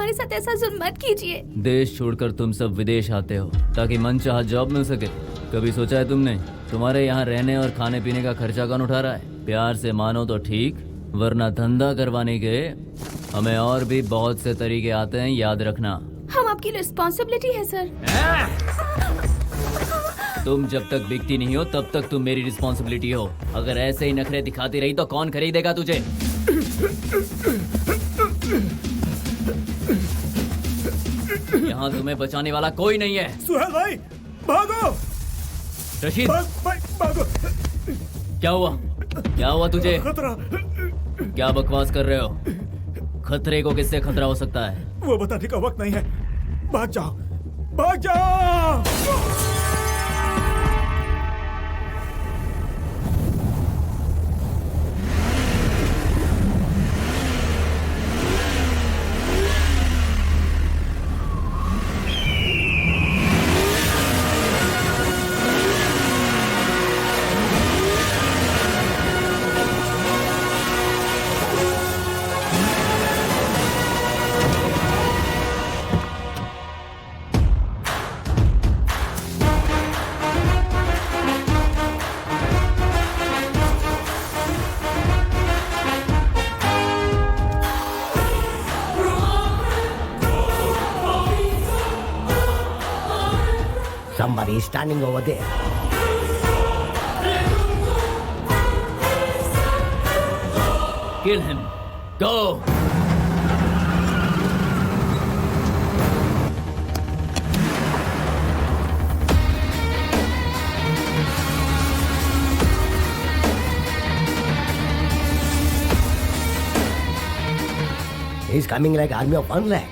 हमारे साथ ऐसा जुल्म मत कीजिए। देश छोड़कर तुम सब विदेश आते हो ताकि मनचाहा जॉब मिल सके। कभी सोचा है तुमने तुम्हारे यहाँ रहने और खाने पीने का खर्चा कौन उठा रहा है? प्यार से मानो तो ठीक, वरना धंधा करवाने के हमें और भी बहुत से तरीके आते हैं, याद रखना। हम आपकी रिस्पॉन्सिबिलिटी है सर। तुम जब तक बिकती नहीं हो तब तक तुम मेरी रिस्पॉन्सिबिलिटी हो। अगर ऐसे ही नखरे दिखाती रही तो कौन खरीदेगा तुझे? यहाँ तुम्हें बचाने वाला कोई नहीं है। सुहेल भाई भागो। रशीद भागो। क्या हुआ? क्या हुआ तुझे? खतरा। क्या बकवास कर रहे हो? खतरे को किससे खतरा हो सकता है? वो बताने का वक्त नहीं है। भाग जाओ, भाग जाओ। Somebody is standing over there. Kill him. Go. He's coming like army of 1 lakh.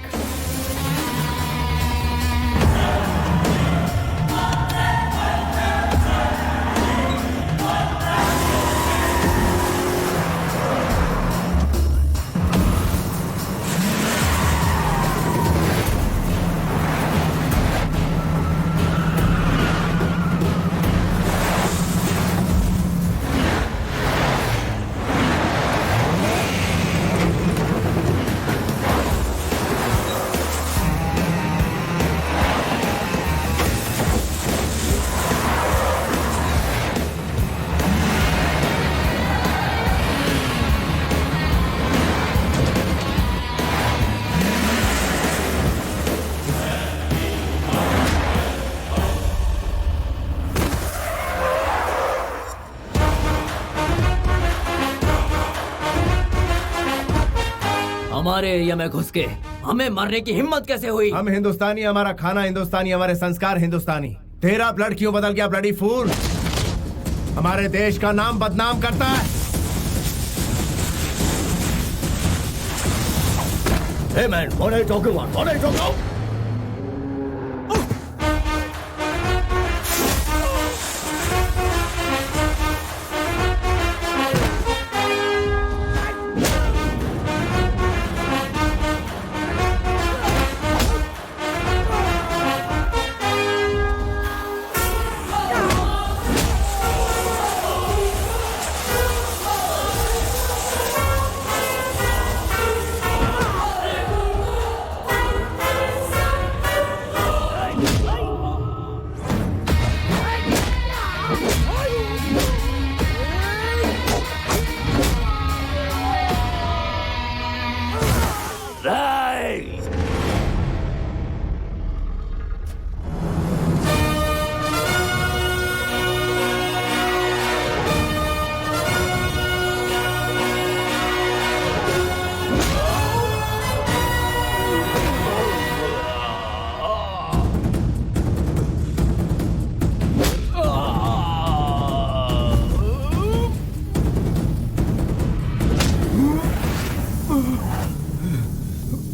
हमारे एरिया में घुस के हमें मारने की हिम्मत कैसे हुई? हम हिंदुस्तानी, हमारा खाना हिंदुस्तानी, हमारे संस्कार हिंदुस्तानी। तेरा ब्लड क्यों बदल गया ब्लडी फूल? हमारे देश का नाम बदनाम करता है। Hey man, what are you talking about? What are you talking about?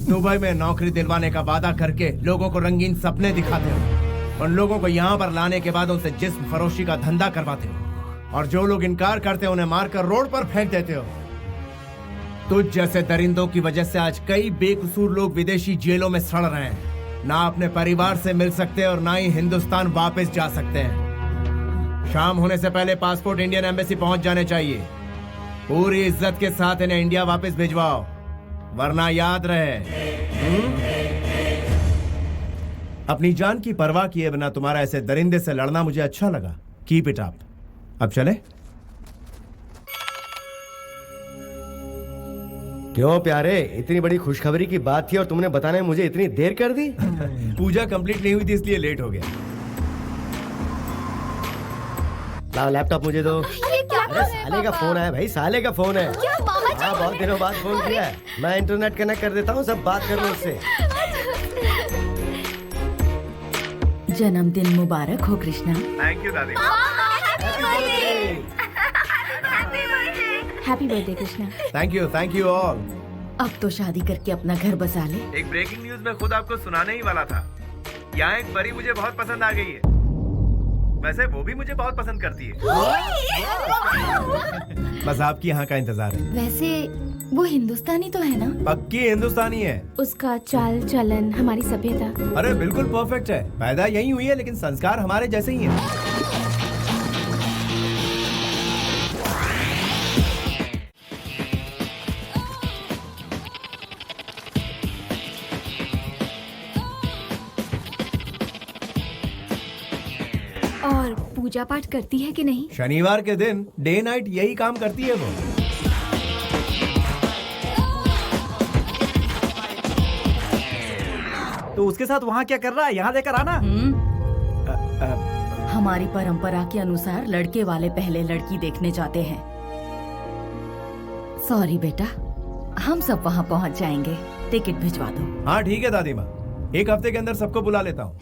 Dubai में नौकरी दिलवाने का वादा करके लोगों को रंगीन सपने दिखाते हो। उन लोगों को यहाँ पर लाने के बाद उनसे जिस्म फरोशी का धंधा करवाते हो, और जो लोग इनकार करते हैं उन्हें मारकर रोड पर फेंक देते हो। तुझ जैसे दरिंदों की वजह से आज कई बेकसूर लोग विदेशी जेलों में सड़ रहे हैं। ना अपने परिवार से मिल सकते और ना ही हिंदुस्तान वापस जा सकते हैं। शाम होने से पहले पासपोर्ट इंडियन एम्बेसी पहुंच जाने चाहिए। पूरी इज्जत के साथ इन्हें इंडिया वापस भिजवाओ। वरना याद रहे। अपनी जान की परवाह किए बिना तुम्हारा ऐसे दरिंदे से लड़ना मुझे अच्छा लगा। Keep it up. अब चले? क्यों प्यारे, इतनी बड़ी खुशखबरी की बात थी और तुमने बताने में मुझे इतनी देर कर दी? पूजा कंप्लीट नहीं हुई थी इसलिए लेट हो गया। लाओ लैपटॉप मुझे दो। अरे क्या अरे साले का फोन है भाई, साले का फोन है। क्या मामा जी? हाँ, बहुत दिनों बाद फोन किया है। मैं इंटरनेट कनेक्ट कर देता हूँ, सब बात कर लो उससे। जन्मदिन मुबारक हो कृष्णा। थैंक यू दादी। Happy birthday Krishna. Thank you all. अब तो शादी करके अपना घर बसा ले। एक ब्रेकिंग न्यूज मैं खुद आपको सुनाने ही वाला था। यहाँ एक परी मुझे बहुत पसंद आ गई है। वैसे वो भी मुझे बहुत पसंद करती है। बस आपकी यहाँ का इंतजार है। वैसे वो हिंदुस्तानी तो है ना? पक्की हिंदुस्तानी है। उसका चाल चलन, हमारी सभ्यता। अरे बिल्कुल परफेक्ट है। पैदा यही हुई है लेकिन संस्कार हमारे जैसे ही हैं। और पूजा पाठ करती है कि नहीं? शनिवार के दिन डे नाइट यही काम करती है वो। तो उसके साथ वहाँ क्या कर रहा है? यहाँ लेकर आना। हमारी परंपरा के अनुसार लड़के वाले पहले लड़की देखने जाते हैं। सॉरी बेटा, हम सब वहाँ पहुँच जाएंगे। टिकट भिजवा दो। हाँ ठीक है दादी माँ, एक हफ्ते के अंदर सबको बुला लेता हूँ।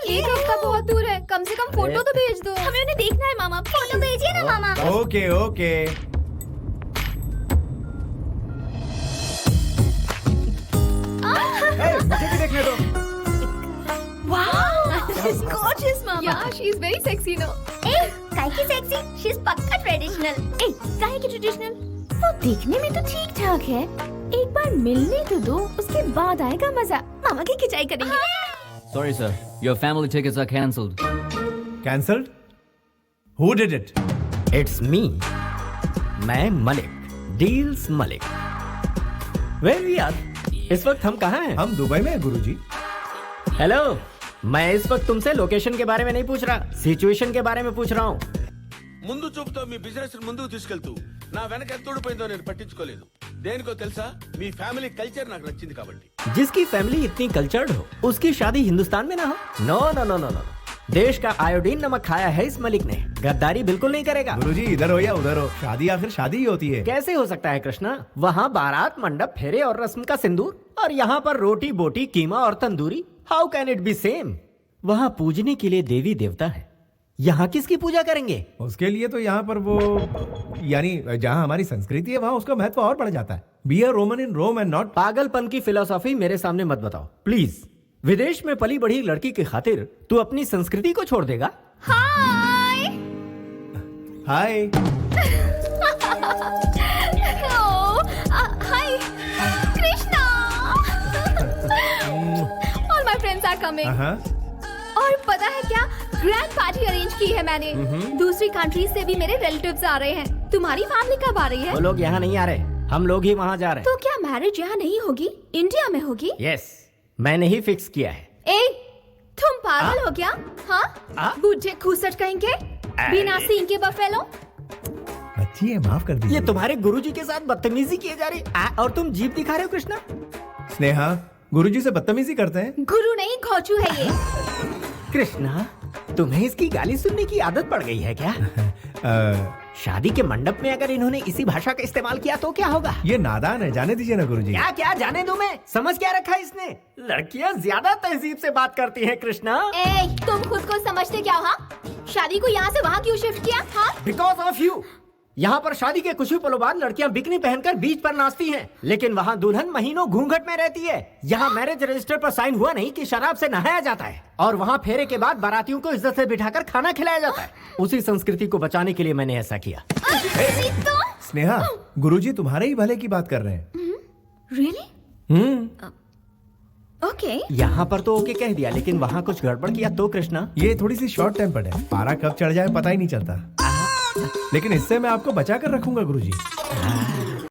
एक हफ्ता बहुत दूर है, कम से कम फोटो तो भेज दो। हमें उन्हें देखना है मामा, फोटो भेजिए ना मामा। Okay okay. मुझे भी देखने दो। She's gorgeous, mama. Yeah, she's very sexy, no? काहे की सेक्सी? She's पक्का ट्रेडिशनल। काहे की ट्रेडिशनल? वो देखने में तो ठीक ठाक है। एक बार मिलने तो दो, उसके बाद आएगा मजा। मामा की खिंचाई करेंगे। Sorry sir, your family tickets are cancelled. Cancelled? Who did it? It's me, मैं मलिक, डील्स मलिक। वेल यार, इस वक्त हम कहाँ हैं? हम दुबई में हैं गुरुजी। हेलो, मैं इस वक्त तुमसे लोकेशन के बारे में नहीं पूछ रहा, सिचुएशन के बारे में पूछ रहा हूँ। ముందు చూపుతో మీ బిజినెస్ ముందుకు తీసుకెళ్తూ నా వెనక ఎత్తుడిపోయిందో నేను పట్టించుకోలేదు. దేనికో తెలుసా? మీ ఫ్యామిలీ కల్చర్ నాకు నచ్చింది కాబట్టి. जिसकी फैमिली इतनी कल्चर्ड हो, उसकी शादी हिंदुस्तान में ना हो? No no no no no. देश का आयोडीन नमक खाया है इस मलिक ने, गद्दारी बिल्कुल नहीं करेगा। गुरुजी इधर हो या उधर हो, शादी आखिर शादी ही होती है। कैसे हो सकता है कृष्णा? वहाँ बारात, मंडप, फेरे और रस्म का सिंदूर, और यहाँ पर रोटी बोटी, कीमा और tandoori. How can it be same? वहाँ पूजने के लिए देवी देवता है, यहाँ किसकी पूजा करेंगे? उसके लिए तो यहाँ पर वो, यानी जहाँ हमारी संस्कृति है वहाँ उसका महत्व और बढ़ जाता है। Be a Roman in Rome and not. पागलपन की फिलोसॉफी मेरे सामने मत बताओ प्लीज। विदेश में पली बढ़ी लड़की की खातिर तू अपनी संस्कृति को छोड़ देगा? हाय। हाय। हाय Krishna. All my friends are coming. और पता है क्या, ग्रैंड पार्टी अरेंज की है मैंने। दूसरी कंट्री से भी मेरे रिलेटिव्स आ रहे हैं। तुम्हारी फैमिली कब आ रही है? वो लोग यहाँ नहीं आ रहे, हम लोग ही वहाँ जा रहे तो क्या मैरिज यहाँ नहीं होगी, इंडिया में होगी? हैं। यस, मैंने ही फिक्स किया है। ए, तुम पागल हो क्या? हाँ, बूढ़े खूसट कहेंगे, बिना सींग के बफेलो। बच्ची है, माफ कर दीजिए। ये तुम्हारे गुरुजी के साथ बदतमीजी किए जा रही और तुम जीप दिखा रहे हो कृष्णा। स्नेहा, गुरुजी से बदतमीजी करते हैं? गुरु नहीं, खोचू है ये। कृष्णा, तुम्हें इसकी गाली सुनने की आदत पड़ गई है क्या? शादी के मंडप में अगर इन्होंने इसी भाषा का इस्तेमाल किया तो क्या होगा? ये नादान है, जाने दीजिए ना गुरुजी। क्या क्या जाने दो, मैं समझ क्या रखा है इसने? लड़कियां ज्यादा तहजीब से बात करती हैं कृष्णा। ए, तुम खुद को समझते क्या हो? हाँ? शादी को यहाँ से वहाँ क्यों शिफ्ट किया? हाँ? Because of you. यहाँ पर शादी के कुछ ही पलों बाद लड़कियां बिकनी पहनकर बीच पर नाचती हैं, लेकिन वहाँ दुल्हन महीनों घूंघट में रहती है। यहाँ मैरिज रजिस्टर पर साइन हुआ नहीं कि शराब से नहाया जाता है, और वहाँ फेरे के बाद बारातियों को इज्जत से बिठाकर खाना खिलाया जाता है। उसी संस्कृति को बचाने के लिए मैंने ऐसा किया। स्नेहा, गुरुजी तुम्हारे ही भले की बात कर रहे हैं। Really? ओके। यहाँ पर तो ओके कह दिया, लेकिन वहाँ कुछ गड़बड़ किया तो कृष्णा। ये थोड़ी सी शॉर्ट टेम्पर्ड है, पारा कब चढ़ जाए पता ही नहीं चलता। लेकिन इससे मैं आपको बचा कर रखूंगा गुरुजी।